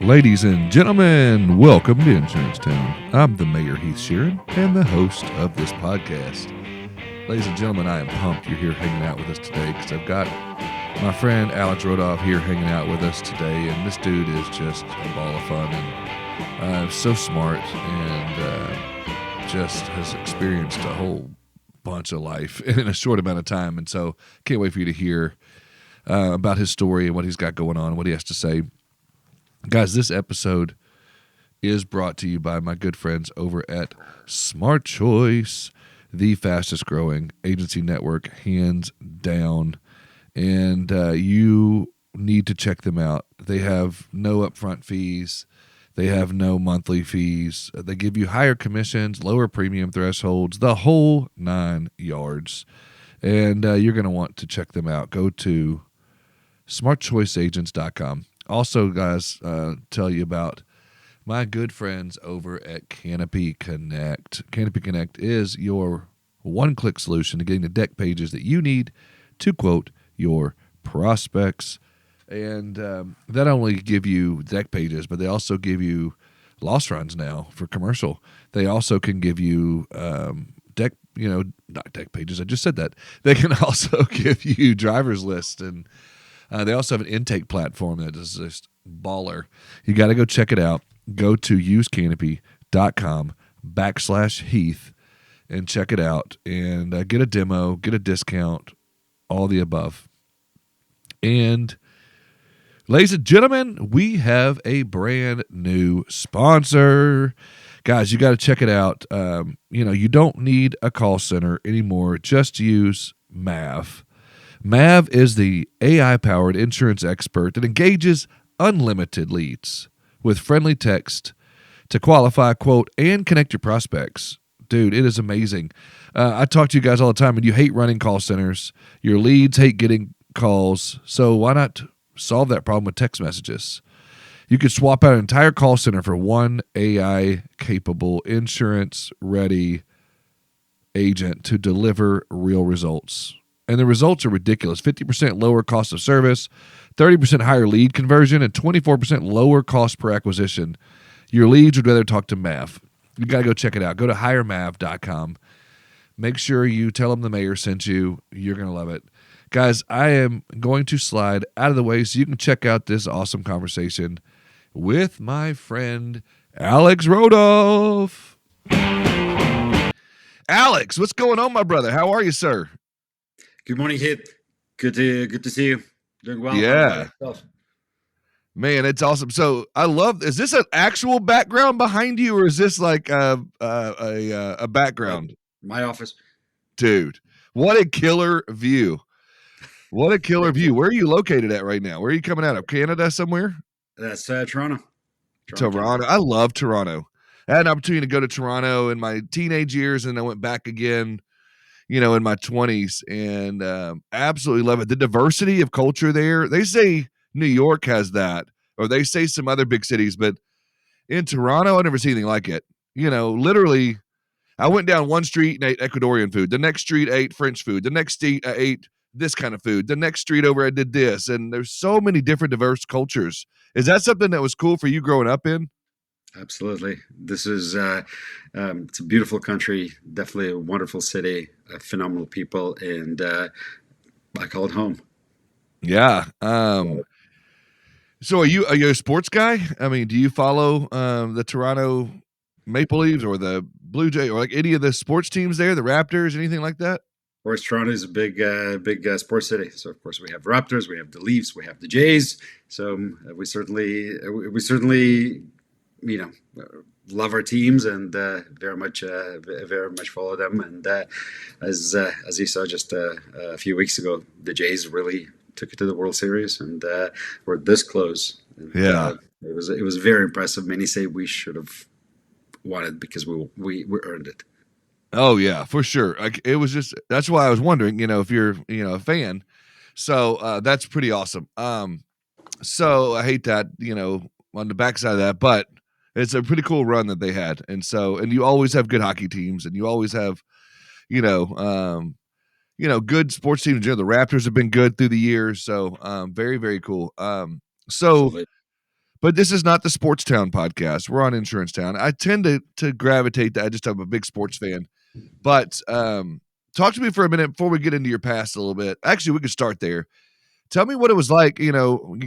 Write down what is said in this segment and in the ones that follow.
Ladies and gentlemen, welcome to Insurance Town. I'm the Mayor Heath Sheeran and the host of this podcast. Ladies and gentlemen, I am pumped you're here hanging out with us today because I've got my friend Alex Rodoff here hanging out with us today, and this dude is just a ball of fun and so smart and just has experienced a whole bunch of life in a short amount of time, and so can't wait for you to hear about his story and what he's got going on and what he has to say. Guys, this episode is brought to you by my good friends over at Smart Choice, the fastest growing agency network, hands down. And you need to check them out. They have no upfront fees. They have no monthly fees. They give you higher commissions, lower premium thresholds, the whole 9 yards. And you're going to want to check them out. Go to smartchoiceagents.com. Also, guys, tell you about my good friends over at Canopy Connect. Canopy Connect is your one-click solution to getting the deck pages that you need to quote your prospects. And that only give you deck pages, but they also give you loss runs now for commercial. They also can give you not deck pages. I just said that. They can also give you driver's lists, and they also have an intake platform that is just baller. You got to go check it out. Go to usecanopy.com/Heath and check it out and get a demo, get a discount, all the above. And ladies and gentlemen, we have a brand new sponsor. Guys, you got to check it out. You don't need a call center anymore. Just use MAV. MAV is the AI-powered insurance expert that engages unlimited leads with friendly text to qualify, quote, and connect your prospects. Dude, it is amazing. I talk to you guys all the time, and you hate running call centers. Your leads hate getting calls, so why not solve that problem with text messages? You could swap out an entire call center for one AI-capable, insurance-ready agent to deliver real results. And the results are ridiculous. 50% lower cost of service, 30% higher lead conversion, and 24% lower cost per acquisition. Your leads would rather talk to MAV. You got to go check it out. Go to hiremav.com. Make sure you tell them the mayor sent you. You're going to love it. Guys, I am going to slide out of the way so you can check out this awesome conversation with my friend Alex Rodoff. Alex, what's going on, my brother? How are you, sir? Good morning, Heath. Good to see you. Doing well. Yeah. Man, it's awesome. So I love. Is this an actual background behind you, or is this like a background? My office, dude. What a killer view! What a killer view. Where are you located at right now? Where are you coming out of? Canada somewhere? That's Toronto. Toronto. I love Toronto. I had an opportunity to go to Toronto in my teenage years, and I went back again, in my 20s, and absolutely love it. The diversity of culture there. They say New York has that, or they say some other big cities, but in Toronto, I've never seen anything like it. Literally, I went down one street and ate Ecuadorian food. The next street I ate French food. The next street I ate this kind of food. The next street over I did this. And there's so many different diverse cultures. Is that something that was cool for you growing up in? Absolutely. This is it's a beautiful country, definitely a wonderful city, phenomenal people, and I call it home. Yeah. So are you a sports guy? I mean, do you follow the Toronto Maple Leafs or the Blue Jays or like any of the sports teams there, the Raptors, anything like that? Of course, Toronto is a big sports city. So, of course, we have Raptors, we have the Leafs, we have the Jays. So we certainly love our teams and very much follow them. And as you saw just a few weeks ago, the Jays really took it to the World Series, and we're this close. And, yeah, it was very impressive. Many say we should have won it because we earned it. Oh yeah, for sure. Like it was just that's why I was wondering, if you're a fan. So that's pretty awesome. So I hate that on the backside of that, but it's a pretty cool run that they had, and you always have good hockey teams, and you always have good sports teams. The Raptors have been good through the years, so very, very cool. So, but this is not the Sports Town podcast. We're on Insurance Town. I tend to gravitate to. I just am a big sports fan. But talk to me for a minute before we get into your past a little bit. Actually, we could start there. Tell me what it was like,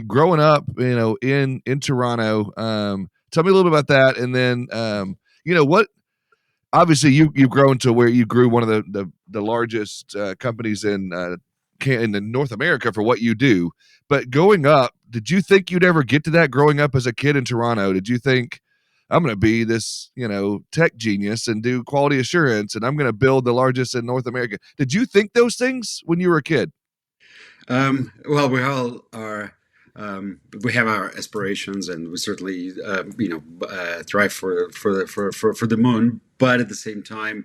growing up, in Toronto. Tell me a little bit about that, and then, what. Obviously, you've grown to where you grew one of the largest companies in North America for what you do. But going up, did you think you'd ever get to that? Growing up as a kid in Toronto, did you think I'm going to be this, tech genius and do quality assurance, and I'm going to build the largest in North America? Did you think those things when you were a kid? Well, we all are. We have our aspirations, and we certainly, thrive for the moon. But at the same time,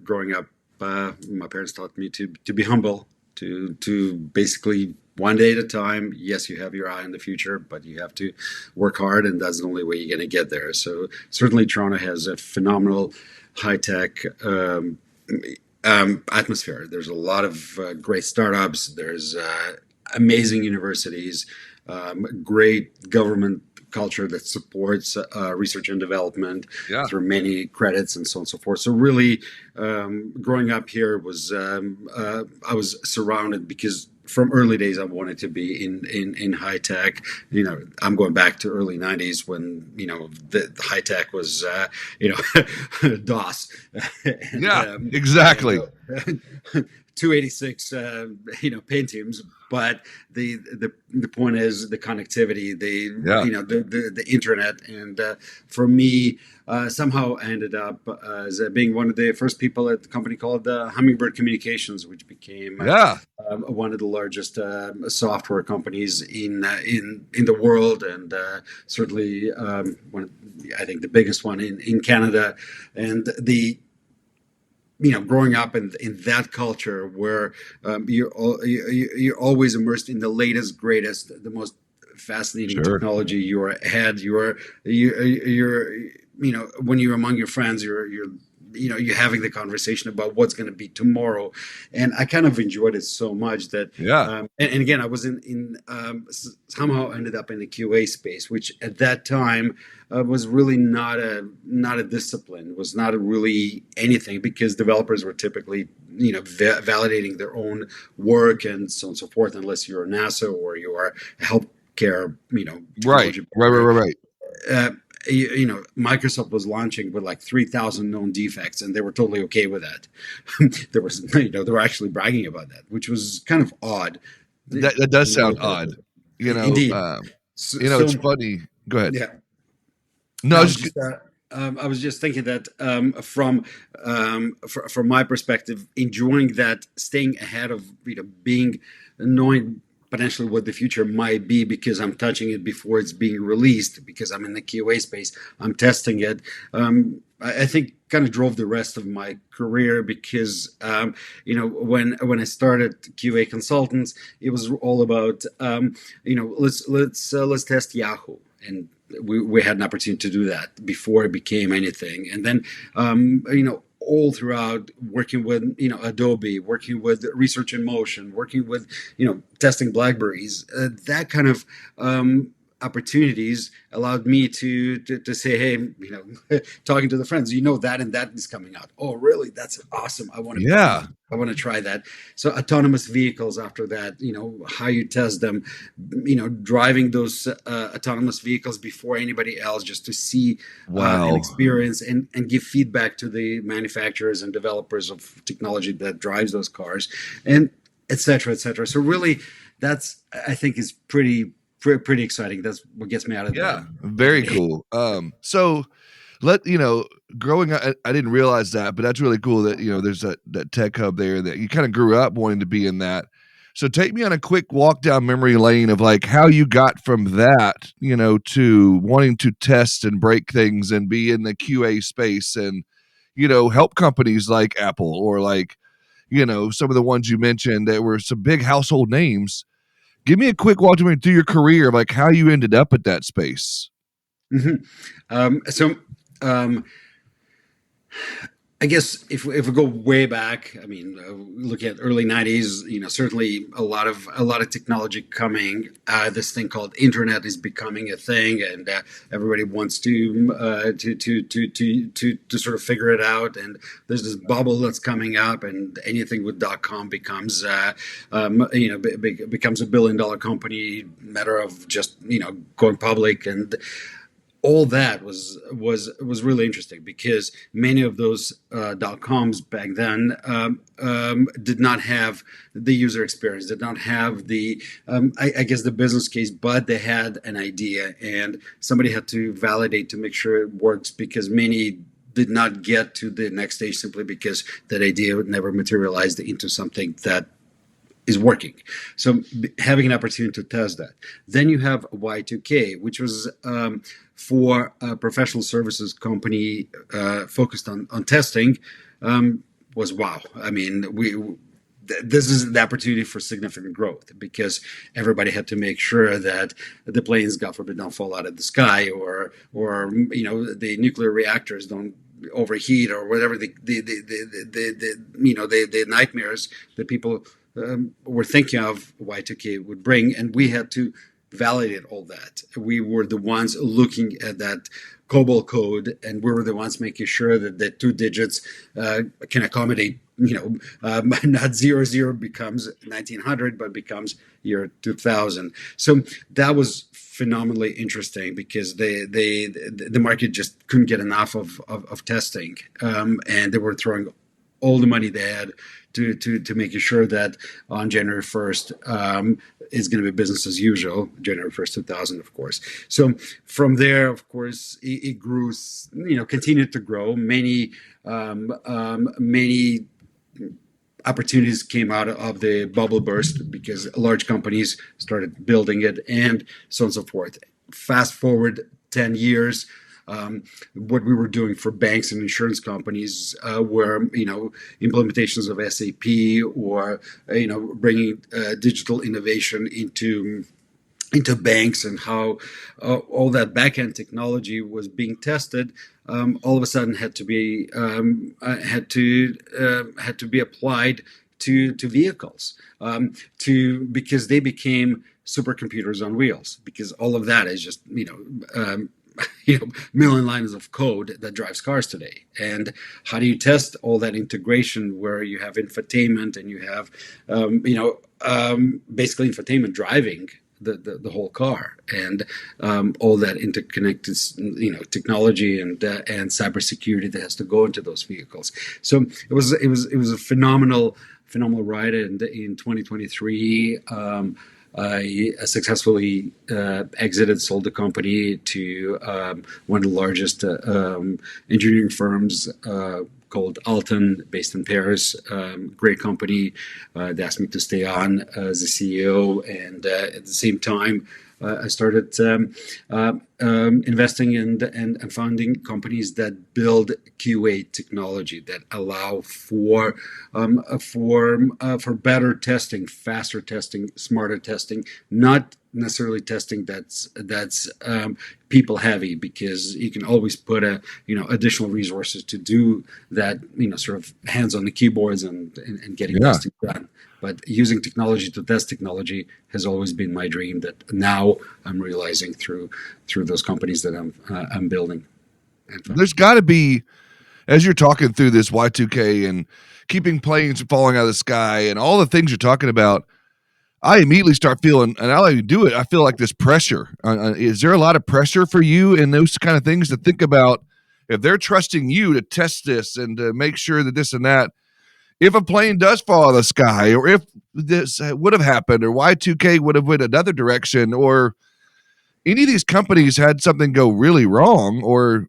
growing up, my parents taught me to be humble, to basically one day at a time. Yes, you have your eye on the future, but you have to work hard, and that's the only way you're going to get there. So certainly, Toronto has a phenomenal high tech. Atmosphere. There's a lot of great startups. There's amazing universities, great government culture that supports research and development through many credits and so on and so forth. So really, growing up here was I was surrounded because from early days I wanted to be in high tech. I'm going back to early '90s when the high tech was DOS. And, exactly. 286 Pentiums, but the point is the connectivity, the internet, and for me, somehow I ended up as being one of the first people at the company called Hummingbird Communications, which became one of the largest software companies in the world, and certainly I think the biggest one in Canada. And growing up in that culture where you're always immersed in the latest, greatest, the most fascinating technology. You're ahead. You're when you're among your friends, you're having the conversation about what's going to be tomorrow. And I kind of enjoyed it so much that and again, I was in somehow ended up in the QA space, which at that time was really not a discipline, was not really anything, because developers were typically validating their own work and so on and so forth, unless you're NASA or you are a healthcare right. Microsoft was launching with like 3,000 known defects, and they were totally okay with that. They were actually bragging about that, which was kind of odd. That does sound odd. Indeed. It's funny. Go ahead. Yeah. No, I was just thinking that from my perspective, enjoying that, staying ahead of knowing potentially what the future might be, because I'm touching it before it's being released, because I'm in the QA space, I'm testing it. I think kind of drove the rest of my career, because when I started QA consultants, it was all about let's test Yahoo, and we had an opportunity to do that before it became anything. And then all throughout, working with Adobe, working with Research in Motion, working with testing Blackberries, that kind of opportunities allowed me to say, hey, talking to the friends, that and that is coming out. Oh, really? That's awesome. I want to try that. So autonomous vehicles after that, how you test them, driving those autonomous vehicles before anybody else, just to see and experience and give feedback to the manufacturers and developers of technology that drives those cars, and et cetera, et cetera. So really, that's, I think, is pretty exciting. That's what gets me out of that. Very cool. So growing up, I didn't realize that, but that's really cool that there's that tech hub there, that you kind of grew up wanting to be in that. So take me on a quick walk down memory lane of like how you got from that to wanting to test and break things and be in the QA space, and help companies like Apple, or like some of the ones you mentioned that were some big household names. Give me a quick walk through your career, like how you ended up at that space. Mm-hmm. I guess if we go way back, I mean, look at early '90s. Certainly a lot of technology coming. This thing called internet is becoming a thing, and everybody wants to sort of figure it out. And there's this bubble that's coming up, and anything with .com becomes becomes $1 billion company. Matter of just going public, and all that was really interesting because many of those dot coms back then did not have the user experience, did not have the I guess the business case, but they had an idea and somebody had to validate to make sure it works because many did not get to the next stage simply because that idea would never materialized into something that is working. So having an opportunity to test that. Then you have Y2K, which was for a professional services company focused on testing. Was wow. I mean, this is the opportunity for significant growth because everybody had to make sure that the planes, God forbid, don't fall out of the sky, or the nuclear reactors don't overheat, or whatever the nightmares that people were thinking of Y2K would bring, and we had to validate all that. We were the ones looking at that COBOL code, and we were the ones making sure that the two digits can accommodate, not 00 becomes 1900, but becomes year 2000. So that was phenomenally interesting because the market just couldn't get enough of testing, and they were throwing all the money they had to making sure that on January 1st is going to be business as usual, January 1st, 2000, of course. So from there, of course, it grew, continued to grow. Many opportunities came out of the bubble burst because large companies started building it and so on and so forth. Fast forward 10 years, what we were doing for banks and insurance companies were, implementations of SAP or, bringing digital innovation into banks and how all that back-end technology was being tested. All of a sudden had to be applied to vehicles because they became supercomputers on wheels because all of that is just million lines of code that drives cars today. And how do you test all that integration where you have infotainment and you have basically infotainment driving the whole car and all that interconnected technology and cybersecurity that has to go into those vehicles. So it was a phenomenal ride. And in 2023. I successfully sold the company to one of the largest engineering firms called Alton, based in Paris. Great company. They asked me to stay on as a CEO, and at the same time, I started investing in and founding companies that build QA technology that allow for better testing, faster testing, smarter testing, not necessarily testing that's people heavy, because you can always put additional resources to do that, sort of hands on the keyboards and getting testing done. But using technology to test technology has always been my dream that now I'm realizing through those companies that I'm building. There's got to be, as you're talking through this Y2K and keeping planes from falling out of the sky and all the things you're talking about, I immediately start feeling, and I'll even do it, I feel like this pressure. Is there a lot of pressure for you in those kind of things to think about if they're trusting you to test this and to make sure that this and that? If a plane does fall out of the sky, or if this would have happened, or Y2K would have went another direction, or any of these companies had something go really wrong, or,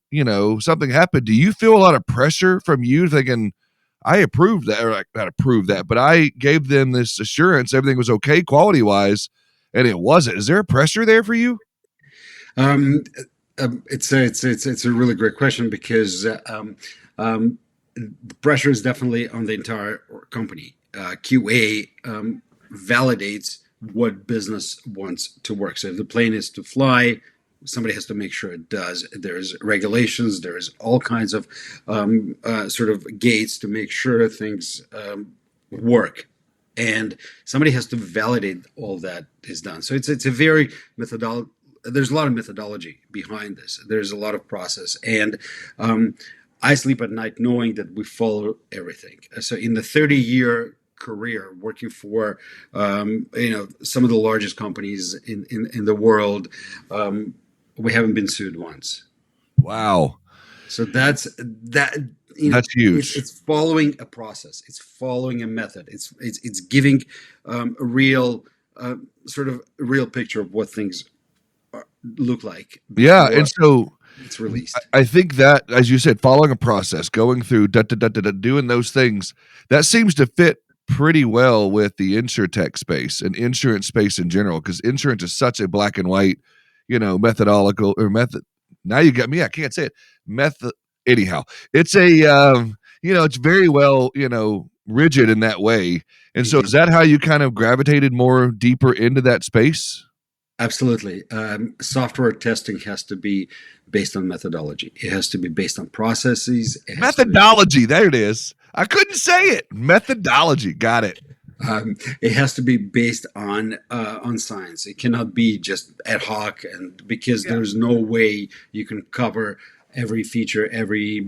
something happened, do you feel a lot of pressure from you thinking, I approved that, or not approved that, but I gave them this assurance everything was okay quality-wise, and it wasn't? Is there a pressure there for you? It's a really great question because the pressure is definitely on the entire company. QA validates what business wants to work. So if the plane is to fly, somebody has to make sure it does. There's regulations, there's all kinds of sort of gates to make sure things work. And somebody has to validate all that is done. So it's a very methodology. There's a lot of methodology behind this. There's a lot of process, and I sleep at night knowing that we follow everything. So in the 30-year career working for some of the largest companies in the world, we haven't been sued once. Wow. So that's huge. It's following a process. It's following a method. It's giving a real sort of real picture of what things look like. Yeah, and so it's released. I think that, as you said, following a process, going through doing those things, that seems to fit pretty well with the insurtech space and insurance space in general, because insurance is such a black and white, methodological or method. Now you got me. I can't say it. Method. Anyhow, it's a it's very well rigid in that way. And so, is that how you kind of gravitated more deeper into that space? Absolutely. Software testing has to be based on methodology. It has to be based on processes. Methodology. There it is. I couldn't say it. Methodology. Got it. It has to be based on science. It cannot be just ad hoc, and because there's no way you can cover every feature, every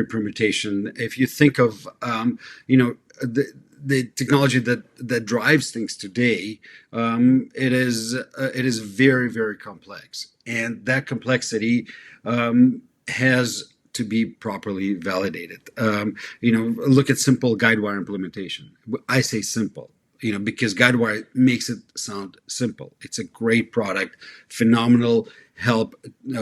permutation. If you think of the technology that drives things today, it is very, very complex, and that complexity has to be properly validated. Look at simple guidewire implementation. I say simple, because Guidewire makes it sound simple. It's a great product, phenomenal help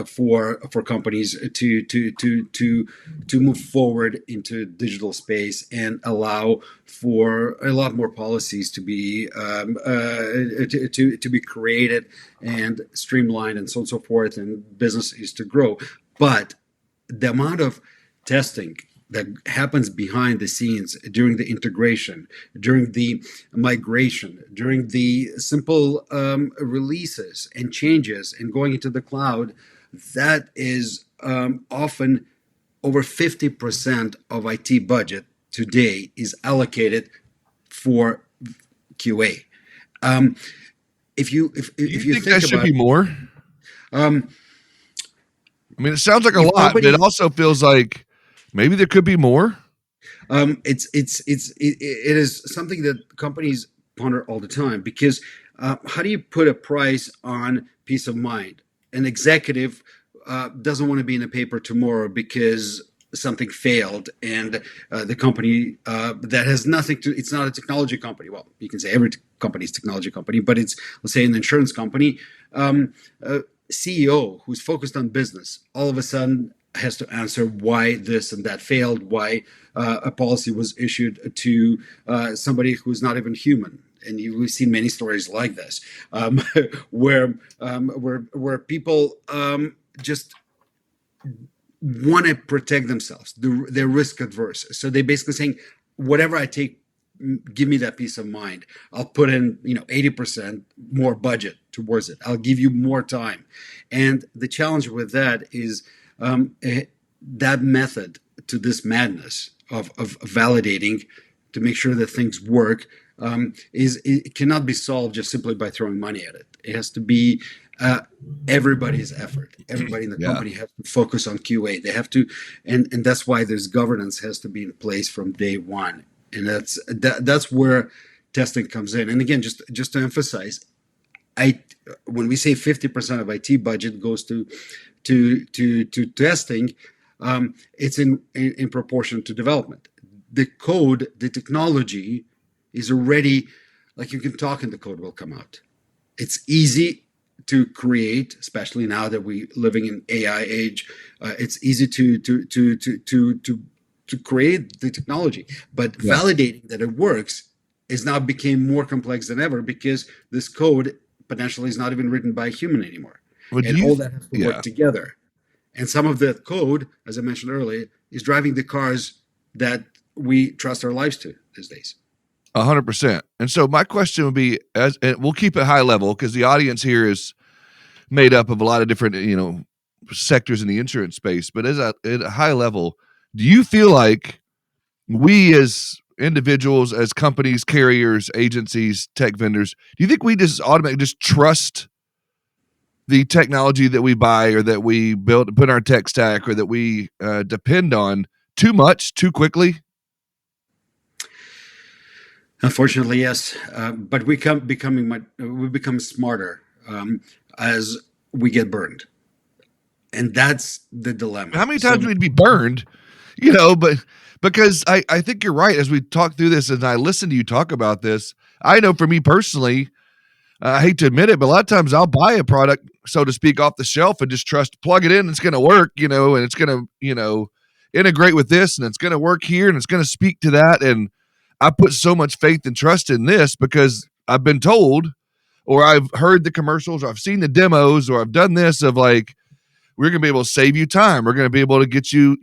for companies to move forward into digital space and allow for a lot more policies to be to be created and streamlined and so on and so forth, and businesses to grow. But the amount of testing that happens behind the scenes during the integration, during the migration, during the simple releases and changes and going into the cloud, that is often over 50% of IT budget today is allocated for QA. If you think that should be more. I mean, it sounds like a lot, but it also feels like maybe there could be more. It is something that companies ponder all the time, because how do you put a price on peace of mind? An executive doesn't want to be in the paper tomorrow because something failed, and the company that has nothing to, it's not a technology company. Well, you can say every company is a technology company, but it's, let's say, an insurance company. CEO who's focused on business all of a sudden has to answer why this and that failed, why a policy was issued to somebody who's not even human. And we've seen many stories like this, where people just want to protect themselves. They're risk adverse, so they basically saying, whatever I take, give me that peace of mind. I'll put in 80% more budget towards it. I'll give you more time. And the challenge with that is that method to this madness of validating to make sure that things work it cannot be solved just simply by throwing money at it. It has to be everybody's effort. Everybody in the company has to focus on QA. They have to, and that's why this governance has to be in place from day one. And that's where testing comes in. And again, just to emphasize, when we say 50% of IT budget goes to testing, it's in proportion to development. The code, the technology is already, like, you can talk and the code will come out. It's easy to create, especially now that we're living in AI age. It's easy to create the technology, but validating that it works is now became more complex than ever, because this code potentially is not even written by a human anymore. And all that has to work together. And some of the code, as I mentioned earlier, is driving the cars that we trust our lives to these days. 100%. And so my question would be, and we'll keep it high level because the audience here is made up of a lot of different, sectors in the insurance space. But at a high level, do you feel like we as individuals, as companies, carriers, agencies, tech vendors, do you think we just automatically just trust the technology that we buy or that we build, put in our tech stack, or that we depend on too much, too quickly? Unfortunately, yes. But we become smarter as we get burned, and that's the dilemma. How many times So do we need to be burned? But because I think you're right. As we talk through this, and I listen to you talk about this, I know for me personally, I hate to admit it, but a lot of times I'll buy a product, so to speak, off the shelf and just plug it in, it's going to work, and it's going to, integrate with this, and it's going to work here, and it's going to speak to that. And I put so much faith and trust in this because I've been told, or I've heard the commercials, or I've seen the demos, or I've done this of like, we're going to be able to save you time. We're going to be able to get you,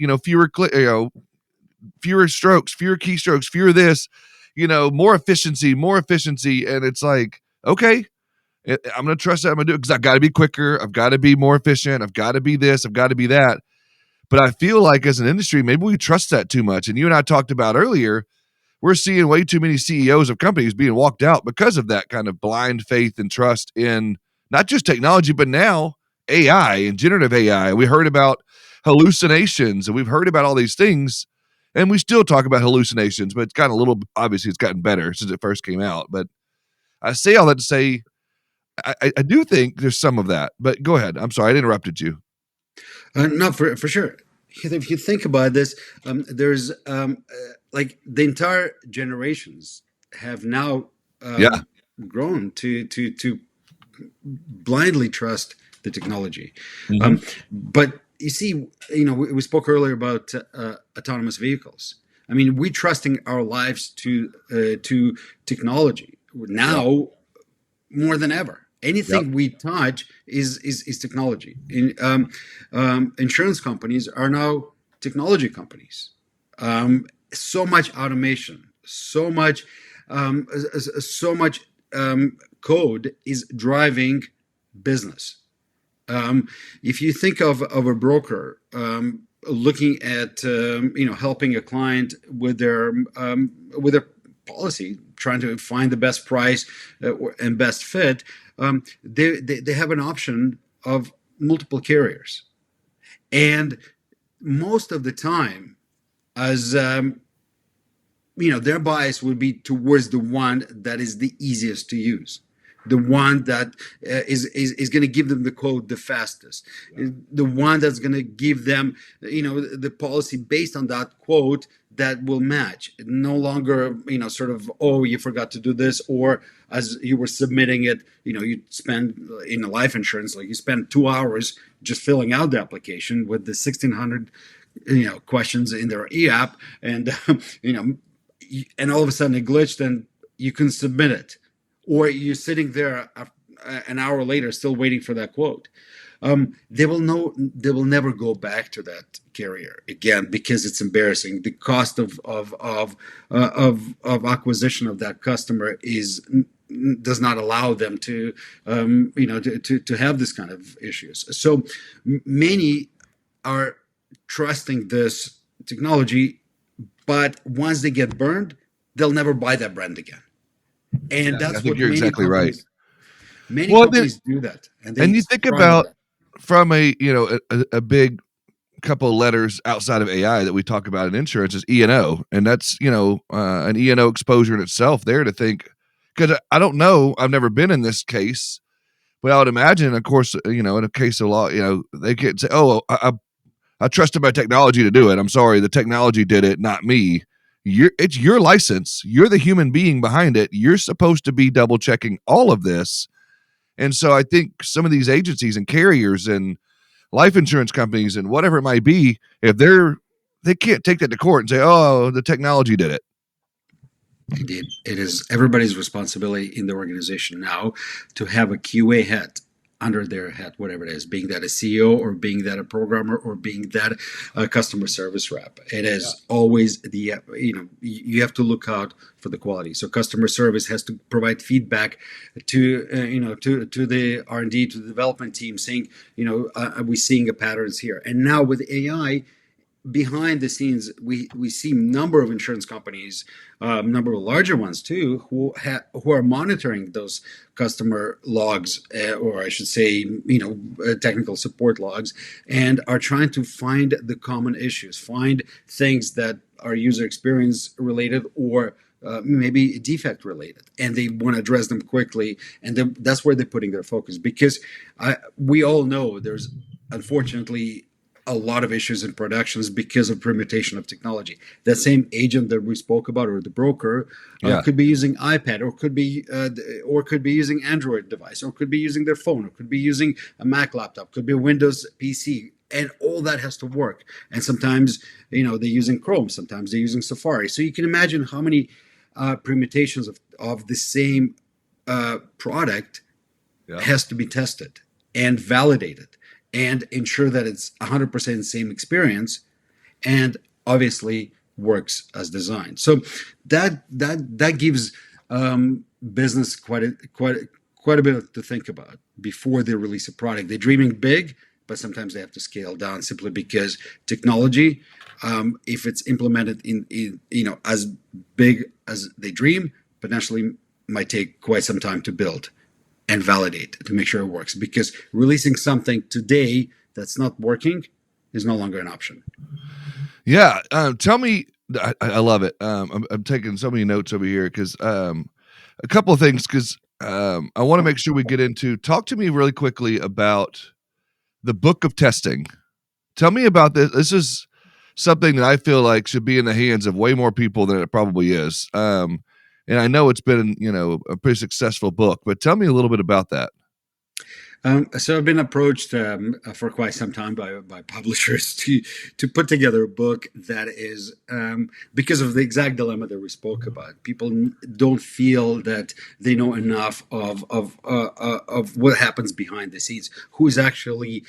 fewer strokes, fewer keystrokes, fewer this, more efficiency. And it's like, okay, I'm going to trust that. I'm going to do it because I've got to be quicker. I've got to be more efficient. I've got to be this. I've got to be that. But I feel like as an industry, maybe we trust that too much. And you and I talked about earlier, we're seeing way too many CEOs of companies being walked out because of that kind of blind faith and trust in not just technology, but now AI and generative AI. We heard about hallucinations, and we've heard about all these things, and we still talk about hallucinations, but it's gotten a little, obviously it's gotten better since it first came out. But I say all that to say, I do think there's some of that, but go ahead. I'm sorry, I interrupted you. no, for sure. If you think about this, there's like the entire generations have now Yeah. grown to blindly trust the technology. Mm-hmm. But you see, we spoke earlier about autonomous vehicles. I mean, we trusting our lives to technology now more than ever. Anything we touch is technology. Insurance companies are now technology companies. So much automation, so much code is driving business. If you think of a broker looking at helping a client with their policy, trying to find the best price and best fit, they have an option of multiple carriers, and most of the time, as their bias would be towards the one that is the easiest to use, the one that is going to give them the quote the fastest, the one that's going to give them the policy based on that quote that will match. No longer sort of, oh, you forgot to do this, or as you were submitting it, you spend in life insurance, like you spend 2 hours just filling out the application with the 1,600 questions in their e-app, and and all of a sudden it glitched and you can submit it, or you're sitting there an hour later still waiting for that quote. They will never go back to that carrier again because it's embarrassing. The cost of acquisition of that customer does not allow them to to have this kind of issues. So many are trusting this technology, but once they get burned, they'll never buy that brand again. And I that's think what you're many exactly right. companies many Well, then, companies do that, and and they you think thrive on about that. from a big couple of letters outside of AI that we talk about in insurance is E&O, and that's an E&O exposure in itself. There to think, because I don't know, I've never been in this case, but I would imagine, of course, in a case of law, they can't say, "Oh, I trusted my technology to do it." I'm sorry, the technology did it, not me. It's your license. You're the human being behind it. You're supposed to be double checking all of this. And so I think some of these agencies and carriers and life insurance companies and whatever it might be, if they can't take that to court and say, "Oh, the technology did it." Indeed, it is everybody's responsibility in the organization now to have a QA head under their hat, whatever it is, being that a CEO or being that a programmer or being that a customer service rep. It is always you have to look out for the quality. So customer service has to provide feedback to to the R&D, to the development team, saying, are we seeing a patterns here? And now with AI, behind the scenes, we see a number of insurance companies, a number of larger ones too, who are monitoring those customer logs, or I should say, technical support logs, and are trying to find the common issues, find things that are user experience related or maybe defect related, and they want to address them quickly, and that's where they're putting their focus, because we all know there's unfortunately a lot of issues in productions because of permutation of technology. That same agent that we spoke about, or the broker, could be using iPad, or could be using Android device, or could be using their phone, or could be using a Mac laptop, could be a Windows PC, and all that has to work. And sometimes, they're using Chrome, sometimes they're using Safari. So you can imagine how many permutations of the same product has to be tested and validated, and ensure that it's 100% the same experience, and obviously works as designed. So that gives business quite a bit to think about before they release a product. They're dreaming big, but sometimes they have to scale down simply because technology, if it's implemented in as big as they dream, potentially might take quite some time to build and validate to make sure it works, because releasing something today that's not working is no longer an option. Yeah. Tell me, I love it. I'm taking so many notes over here because a couple of things, because I want to make sure we get into, talk to me really quickly about the book of testing. Tell me about this. This is something that I feel like should be in the hands of way more people than it probably is. And I know it's been, a pretty successful book, but tell me a little bit about that. So I've been approached for quite some time by publishers to put together a book that is, because of the exact dilemma that we spoke about. People don't feel that they know enough of what happens behind the scenes. Who's actually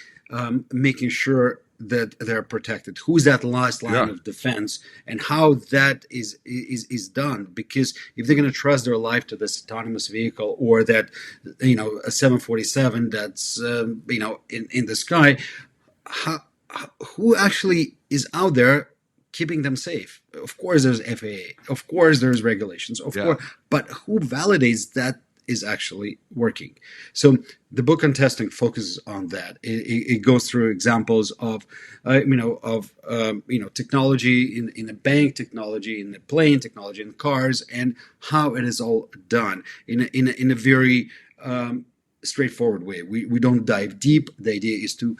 making sure that they're protected? Who's that last line of defense, and how that is done? Because if they're going to trust their life to this autonomous vehicle, or that a 747 that's in the sky, who actually is out there keeping them safe? Of course, there's FAA. Of course, there's regulations. Of course, but who validates that is actually working? So the book on testing focuses on that. It goes through examples of technology in the bank, technology in the plane, technology in cars, and how it is all done in a very straightforward way. We don't dive deep. The idea is to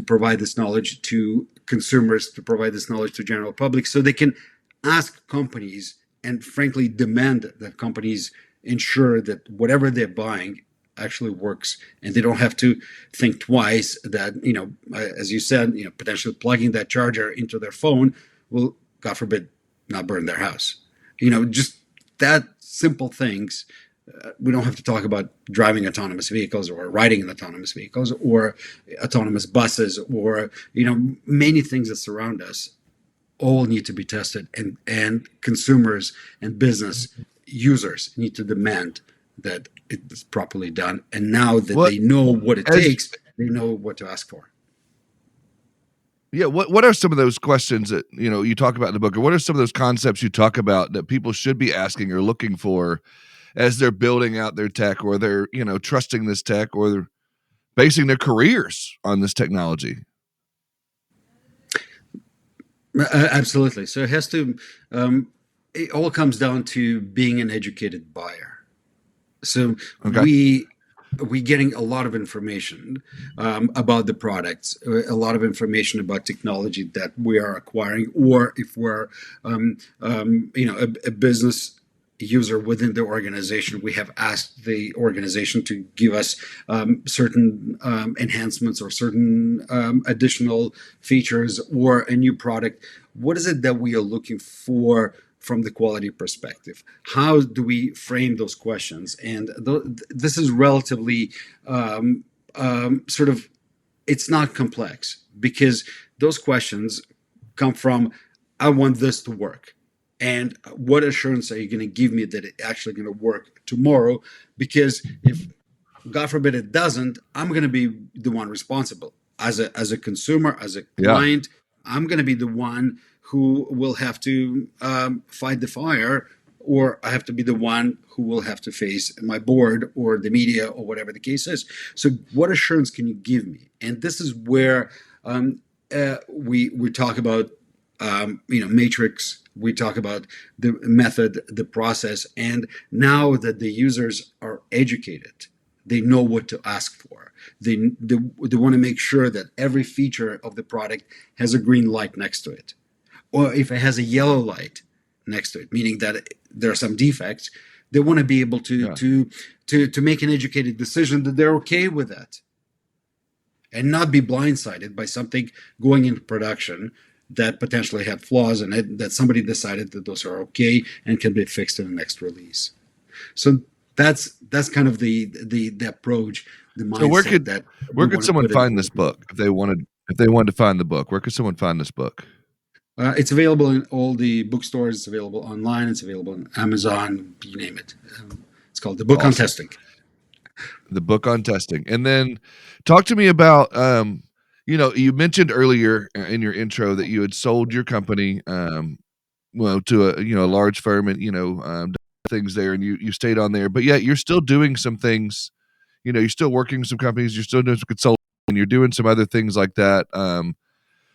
provide this knowledge to consumers, to provide this knowledge to general public, so they can ask companies, and frankly demand that companies ensure that whatever they're buying actually works, and they don't have to think twice that, as you said, potentially plugging that charger into their phone will, God forbid, not burn their house. Just that simple things. We don't have to talk about driving autonomous vehicles, or riding in autonomous vehicles, or autonomous buses, or many things that surround us. All need to be tested, and consumers and business users need to demand that it's properly done. And now that they know what it takes, they know what to ask for. Yeah. What are some of those questions that, you talk about in the book, or what are some of those concepts you talk about that people should be asking or looking for as they're building out their tech, or they're, trusting this tech, or they're basing their careers on this technology? Absolutely. So it has to, it all comes down to being an educated buyer. So we getting a lot of information about the products, a lot of information about technology that we are acquiring, or if we're a business user within the organization, we have asked the organization to give us certain enhancements, or certain additional features, or a new product. What is it that we are looking for from the quality perspective? How do we frame those questions? And this is relatively sort of, it's not complex, because those questions come from, I want this to work. And what assurance are you going to give me that it's actually going to work tomorrow? Because if, God forbid, it doesn't, I'm going to be the one responsible. As a consumer, as a Yeah. client, I'm going to be the one who will have to fight the fire, or I have to be the one who will have to face my board or the media or whatever the case is. So, what assurance can you give me? And this is where we talk about matrix. We talk about the method, the process, and now that the users are educated, they know what to ask for. They want to make sure that every feature of the product has a green light next to it, or if it has a yellow light next to it, meaning that there are some defects. They want to be able to Yeah. to make an educated decision that they're okay with that, and not be blindsided by something going into production that potentially had flaws in it, that somebody decided that those are okay and can be fixed in the next release. So that's kind of the approach, the So mindset that where we could want to someone put into find the this book if they wanted to find the book? Where could someone find this book? It's available in all the bookstores. It's available online. It's available on Amazon. You name it. It's called The Book on Awesome. Testing. The book on testing. And then talk to me about you mentioned earlier in your intro that you had sold your company to a large firm, and things there, and you stayed on there, but yet you're still doing some things. You're still working some companies, you're still doing some consulting, and you're doing some other things like that.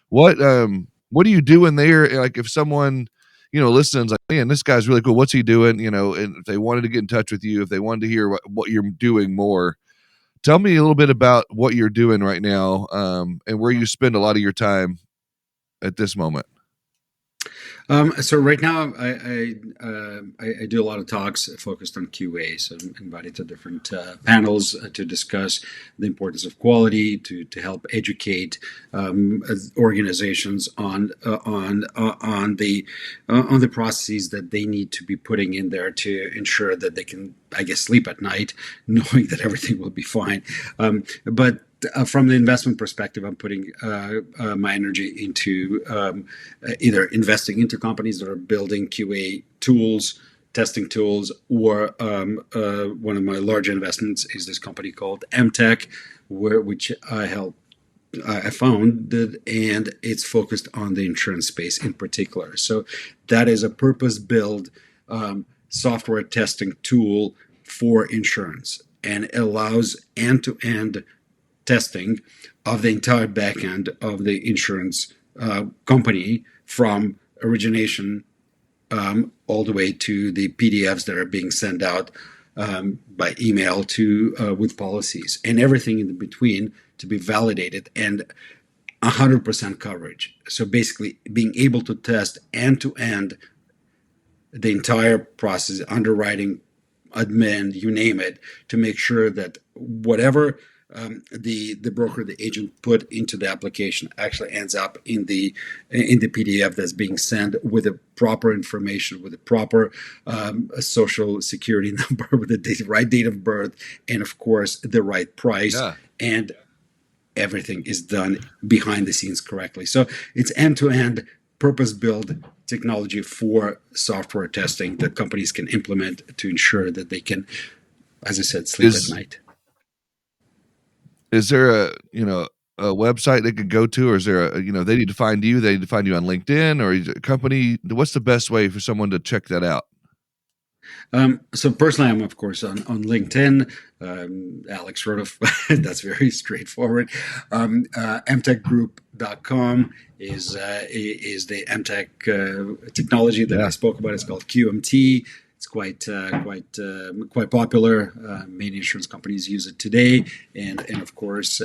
What are you doing there? Like, if someone listening's like, man, this guy's really cool, what's he doing? And if they wanted to get in touch with you, if they wanted to hear what you're doing more, tell me a little bit about what you're doing right now, and where you spend a lot of your time at this moment. So right now, I do a lot of talks focused on QA. So I'm invited to different panels to discuss the importance of quality, to help educate organizations on the processes that they need to be putting in there to ensure that they can, I guess, sleep at night, knowing that everything will be fine. But from the investment perspective, I'm putting my energy into either investing into companies that are building QA tools, testing tools, or one of my larger investments is this company called MTech, which I founded, and it's focused on the insurance space in particular. So that is a purpose-built software testing tool for insurance, and it allows end-to-end testing of the entire backend of the insurance company, from origination all the way to the PDFs that are being sent out by email to with policies, and everything in between to be validated, and 100% coverage. So basically, being able to test end to end the entire process, underwriting, admin, you name it, to make sure that whatever the broker, the agent put into the application actually ends up in the PDF that's being sent, with the proper information, with the proper social security number, with the right date of birth, and of course the right price. Yeah. And everything is done behind the scenes correctly. So it's end to end, purpose built technology for software testing that companies can implement to ensure that they can, as I said, sleep at night. Is there a website they could go to, or is there they need to find you? They need to find you on LinkedIn, or a company? What's the best way for someone to check that out? So personally, I'm of course on LinkedIn, Alex Rodoff. That's very straightforward. mtechgroup.com is the MTech technology that I spoke about. It's called QMT. It's quite popular. Many insurance companies use it today, and of course,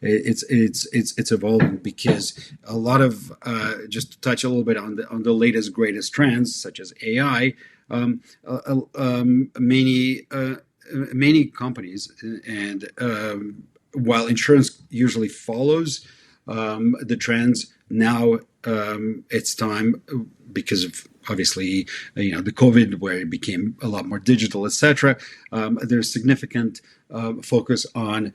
it's evolving, because a lot of just to touch a little bit on the latest greatest trends such as AI. Many companies, and while insurance usually follows the trends, now it's time, because of obviously, the COVID, where it became a lot more digital, etc. There's significant focus on,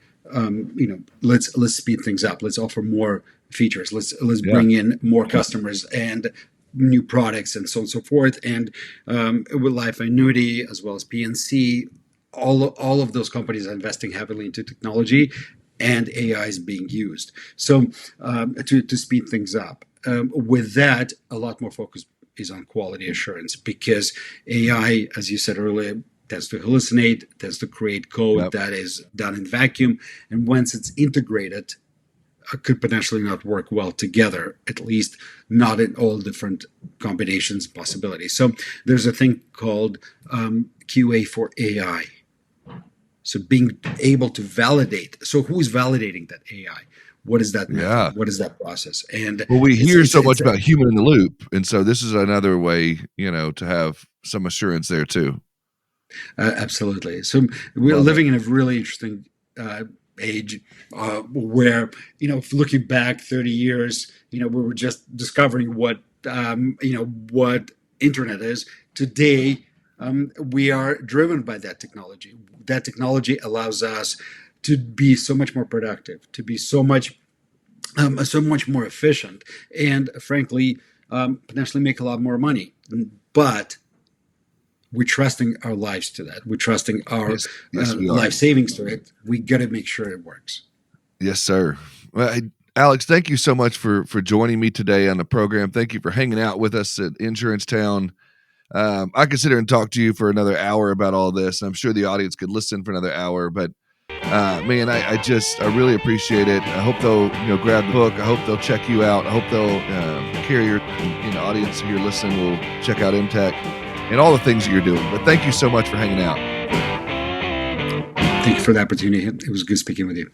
let's speed things up. Let's offer more features. Let's Yeah. bring in more customers and new products and so on and so forth. And with life annuity as well as PNC, all of those companies are investing heavily into technology, and AI is being used. So to speed things up. With that, a lot more focus is on quality assurance, because AI, as you said earlier, tends to hallucinate, tends to create code that is done in vacuum, and once it's integrated, could potentially not work well together, at least not in all different combinations and possibilities. So there's a thing called QA for AI. So being able to validate. So who is validating that AI? What is that method? Yeah. What is that process? And well, we hear so much about human in the loop, and so this is another way, to have some assurance there too. Absolutely. So we're living in a really interesting age where, looking back 30 years, we were just discovering what internet is. Today, we are driven by that technology. That technology allows us to be so much more productive, to be so much more efficient, and frankly, potentially make a lot more money. But we're trusting our lives to that. We're trusting our life savings to it. We got to make sure it works. Yes, sir. Well, Alex, thank you so much for joining me today on the program. Thank you for hanging out with us at Insurance Town. I could sit here and talk to you for another hour about all this. I'm sure the audience could listen for another hour, but man, I really appreciate it. I hope they'll grab the book. I hope they'll check you out. I hope they'll carry your audience here listening will check out MTech and all the things that you're doing. But thank you so much for hanging out. Thank you for the opportunity. It was good speaking with you.